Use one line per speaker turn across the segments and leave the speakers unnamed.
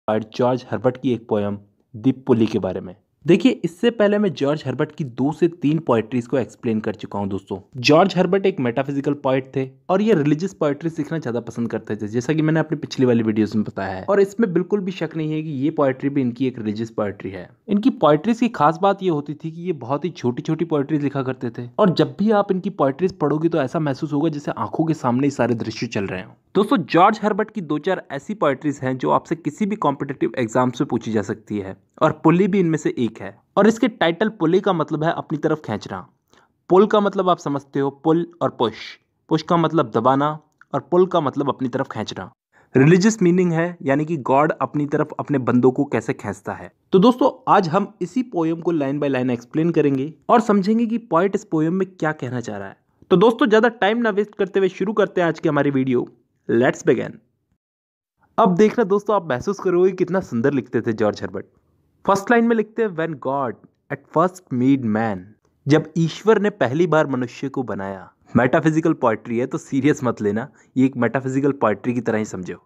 George Herbert की एक poem दी पुली के बारे में। देखिए, इससे पहले मैं जॉर्ज हर्बर्ट की 2 से 3 पोएट्रीज को एक्सप्लेन कर चुका हूं दोस्तों। जॉर्ज हर्बर्ट एक मेटाफिजिकल पोएट थे और ये रिलीजियस पोएट्री सीखना ज्यादा पसंद करते थे, जैसा कि मैंने अपनी पिछली वाली वीडियोस में बताया है। और इसमें बिल्कुल भी शक नहीं है कि ये पोएट्री भी इनकी एक रिलीजियस पोएट्री है। इनकी पोएट्रीज की खास बात ये होती थी कि ये बहुत ही छोटी छोटी पोएट्रीज लिखा करते थे, और जब भी आप इनकी पोएट्रीज पढ़ोगे तो ऐसा महसूस होगा जैसे आंखों के सामने ही सारे दृश्य चल रहे हों। दोस्तों, जॉर्ज हर्बर्ट की 2-4 ऐसी पोएट्रीज हैं जो आपसे किसी भी कॉम्पिटिटिव एग्जाम से पूछी जा सकती है, और पुली भी इनमें से एक है। और इसके टाइटल पुली का मतलब है अपनी तरफ खींचना। पुल का मतलब आप समझते हो, पुल और पुश। पुश का मतलब दबाना और पुल का मतलब अपनी तरफ खींचना। रिलीजियस मीनिंग है, यानी कि गॉड अपनी तरफ अपने बंदों को कैसे खींचता है। तो दोस्तों, आज हम इसी पोयम को लाइन बाय लाइन एक्सप्लेन करेंगे और समझेंगे कि पोएट इस पोयम में क्या कहना चाह रहा है। तो दोस्तों, ज्यादा टाइम ना वेस्ट करते हुए शुरू करते हैं आज की हमारी वीडियो। Let's begin. अब देखना दोस्तों, आप महसूस करोगे कितना सुंदर लिखते थे जॉर्ज हर्बर्ट। फर्स्ट लाइन में लिखते हैं, when God at first made man, जब ईश्वर ने पहली बार मनुष्य को बनाया। मेटाफिजिकल पोएट्री है तो सीरियस मत लेना, ये एक मेटाफिजिकल पोएट्री की तरह ही समझो।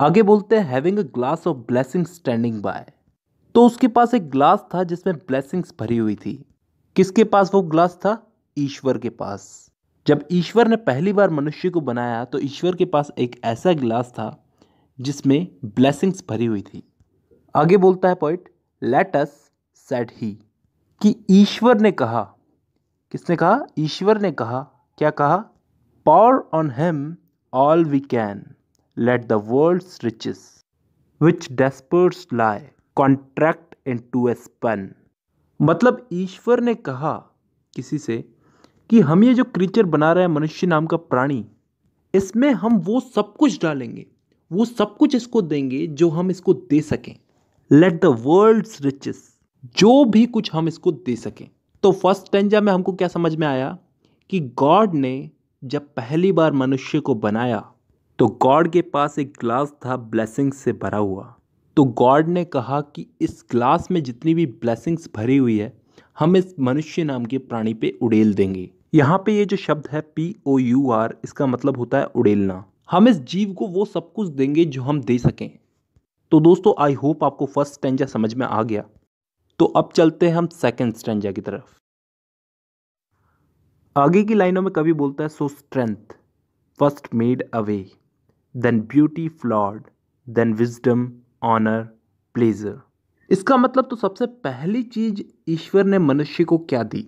आगे बोलते हैं, having a glass of blessing standing bye, तो उसके पास एक ग्लास था जिसमें ब्लेसिंग्स भरी हुई थी। किसके पास वो ग्लास था? ईश्वर के पास। जब ईश्वर ने पहली बार मनुष्य को बनाया तो ईश्वर के पास एक ऐसा ग्लास था जिसमें ब्लेसिंग्स भरी हुई थी। आगे बोलता है poet, let us said he, कि ईश्वर ने कहा। किसने कहा? ईश्वर ने कहा। क्या कहा? Pour on him all we can, let the world's riches which dispersed lie contract into a span. मतलब ईश्वर ने कहा किसी से कि हम ये जो क्रीचर बना रहे हैं, मनुष्य नाम का प्राणी, इसमें हम वो सब कुछ डालेंगे, वो सब कुछ इसको देंगे जो हम इसको दे सकें। लेट द वर्ल्ड्स रिचेस, जो भी कुछ हम इसको दे सकें। तो फर्स्ट स्टैंजा में हमको क्या समझ में आया कि गॉड ने जब पहली बार मनुष्य को बनाया तो गॉड के पास एक ग्लास था ब्लेसिंग्स से भरा हुआ। तो गॉड ने कहा कि इस ग्लास में जितनी भी ब्लेसिंग्स भरी हुई है, हम इस मनुष्य नाम के प्राणी पे उड़ेल देंगे। यहाँ पे ये जो शब्द है POUR, इसका मतलब होता है उड़ेलना। हम इस जीव को वो सब कुछ देंगे जो हम दे सकें। तो दोस्तों, आई होप आपको फर्स्ट स्टैंजा समझ में आ गया। तो अब चलते हैं हम सेकंड स्टैंजा की तरफ। आगे की लाइनों में कवि बोलता है, so strength first made away, then beauty flowed, then wisdom honour pleasure. इसका मतलब तो सबसे पहली चीज ईश्वर ने मनुष्य को क्या दी।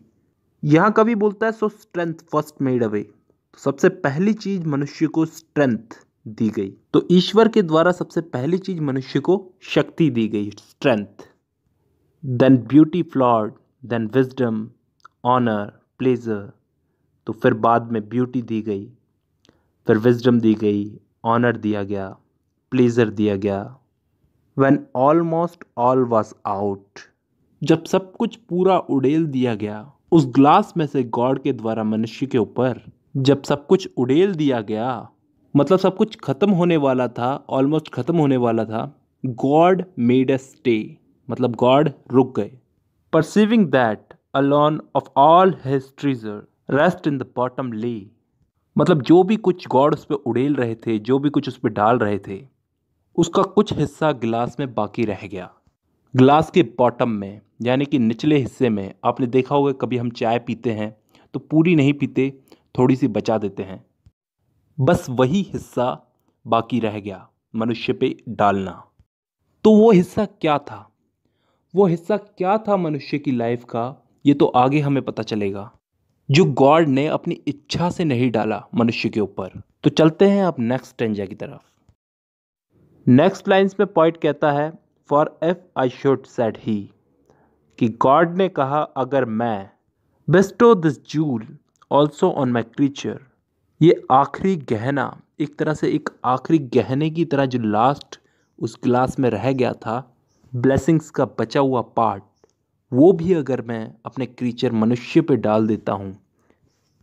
यहां कवि बोलता है, so strength first made away, तो सबसे पहली चीज मनुष्य को स्ट्रेंथ दी गई। तो ईश्वर के द्वारा सबसे पहली चीज मनुष्य को शक्ति दी गई, strength. Then beauty flowed, then wisdom honour pleasure, तो फिर बाद में ब्यूटी दी गई, फिर विजडम दी गई, ऑनर दिया गया, प्लेजर दिया गया। When almost all was out, जब सब कुछ पूरा उड़ेल दिया गया उस ग्लास में से गॉड के द्वारा मनुष्य के ऊपर, जब सब कुछ उड़ेल दिया गया, मतलब सब कुछ खत्म होने वाला था, ऑलमोस्ट खत्म होने वाला था, गॉड मेड अ स्टे, मतलब गॉड रुक गए। Perceiving that alone of all his treasure rest in the bottom ले, मतलब जो भी कुछ गॉड उस पर उड़ेल रहे थे, जो भी कुछ उस पर डाल रहे थे, उसका कुछ हिस्सा गिलास में बाकी रह गया। ग्लास के बॉटम में, यानी कि निचले हिस्से में। आपने देखा होगा कभी हम चाय पीते हैं तो पूरी नहीं पीते, थोड़ी सी बचा देते हैं, बस वही हिस्सा बाकी रह गया मनुष्य पे डालना। तो वो हिस्सा क्या था? वो हिस्सा क्या था मनुष्य की लाइफ का, ये तो आगे हमें पता चलेगा, जो गॉड ने अपनी इच्छा से नहीं डाला मनुष्य के ऊपर। तो चलते हैं अब नेक्स्ट स्टैंजा की तरफ। नेक्स्ट लाइंस में पॉइंट कहता है, for if I should said he, कि गॉड ने कहा अगर मैं, Bairstow this joule also on my creature, ये आखिरी गहना, एक तरह से एक आखिरी गहने की तरह जो लास्ट उस ग्लास में रह गया था, ब्लेसिंग्स का बचा हुआ पार्ट, वो भी अगर मैं अपने क्रीचर मनुष्य पे डाल देता हूँ,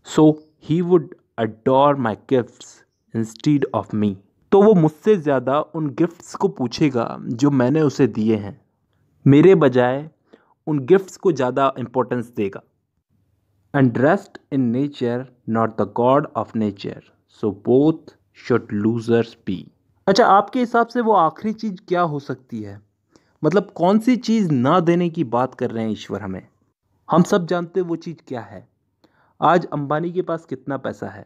so he would adore my gifts instead of me, तो वो मुझसे ज़्यादा उन गिफ्ट्स को पूछेगा जो मैंने उसे दिए हैं, मेरे बजाय उन गिफ्ट्स को ज़्यादा इंपॉर्टेंस देगा। And rest in nature not the god of nature, so both should losers be. अच्छा, आपके हिसाब से वो आखिरी चीज क्या हो सकती है? मतलब कौन सी चीज ना देने की बात कर रहे हैं ईश्वर हमें? हम सब जानते हैं वो चीज क्या है। आज अंबानी के पास कितना पैसा है,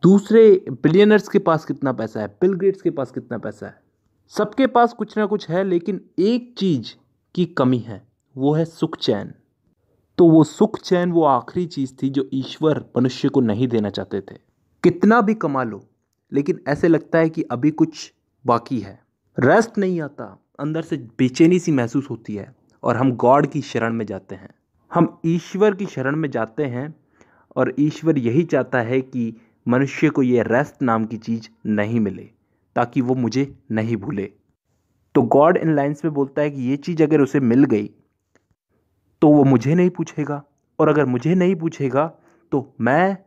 दूसरे बिलियनर्स के पास कितना पैसा है, बिल गेट्स के पास कितना पैसा है, सबके पास कुछ ना कुछ है, लेकिन एक चीज की कमी है, वो है सुख चैन। तो वो सुख चैन वो आखिरी चीज थी जो ईश्वर मनुष्य को नहीं देना चाहते थे। कितना भी कमा लो, लेकिन ऐसे लगता है कि अभी कुछ बाकी है, रेस्ट नहीं आता, अंदर से बेचैनी सी महसूस होती है, और हम गॉड की शरण में जाते हैं, हम ईश्वर की शरण में जाते हैं। और ईश्वर यही चाहता है कि मनुष्य को ये रेस्ट नाम की चीज नहीं मिले, ताकि वो मुझे नहीं भूले। तो गॉड इन लाइन्स में बोलता है कि ये चीज अगर उसे मिल गई तो वो मुझे नहीं पूछेगा, और अगर मुझे नहीं पूछेगा तो मैं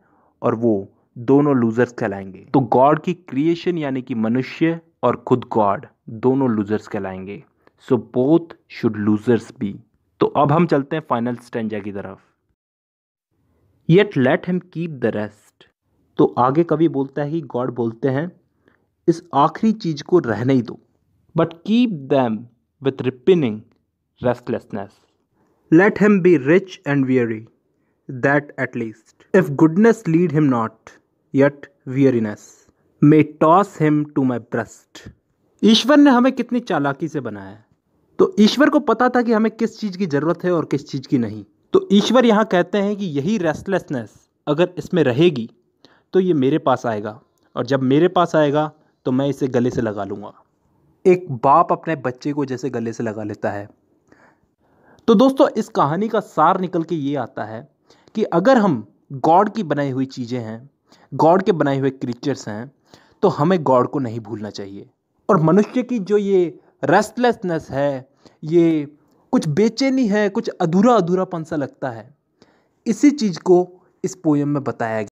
और वो दोनों लूजर्स कहलाएंगे। तो गॉड की क्रिएशन यानी कि मनुष्य और खुद गॉड दोनों लूजर्स कहलाएंगे। So both should losers be. तो अब हम चलते हैं फाइनल स्टैंजा की तरफ। Yet let him keep the rest. तो आगे कवि बोलता है कि गॉड बोलते हैं इस आखिरी चीज को रहने ही दो, but keep them with repining restlessness. Let him be rich and weary, that at least, if goodness lead him not, yet weariness may toss him to my breast. ईश्वर ने हमें कितनी चालाकी से बनाया है। तो ईश्वर को पता था कि हमें किस चीज़ की ज़रूरत है और किस चीज़ की नहीं। तो ईश्वर यहाँ कहते हैं कि यही रेस्टलेसनेस अगर इसमें रहेगी तो ये मेरे पास आएगा, और जब मेरे पास आएगा तो मैं इसे गले से लगा लूँगा। एक बाप अपने बच्चे को जैसे गले से लगा लेता है। तो दोस्तों, इस कहानी का सार निकल के ये आता है कि अगर हम गॉड की बनाई हुई चीज़ें हैं, गॉड के बनाए हुए क्रिएचर्स हैं, तो हमें गॉड को नहीं भूलना चाहिए। और मनुष्य की जो ये रेस्टलेसनेस है, ये कुछ बेचैनी है, कुछ अधूरा अधूरापन सा लगता है, इसी चीज़ को इस पोयम में बताया गया।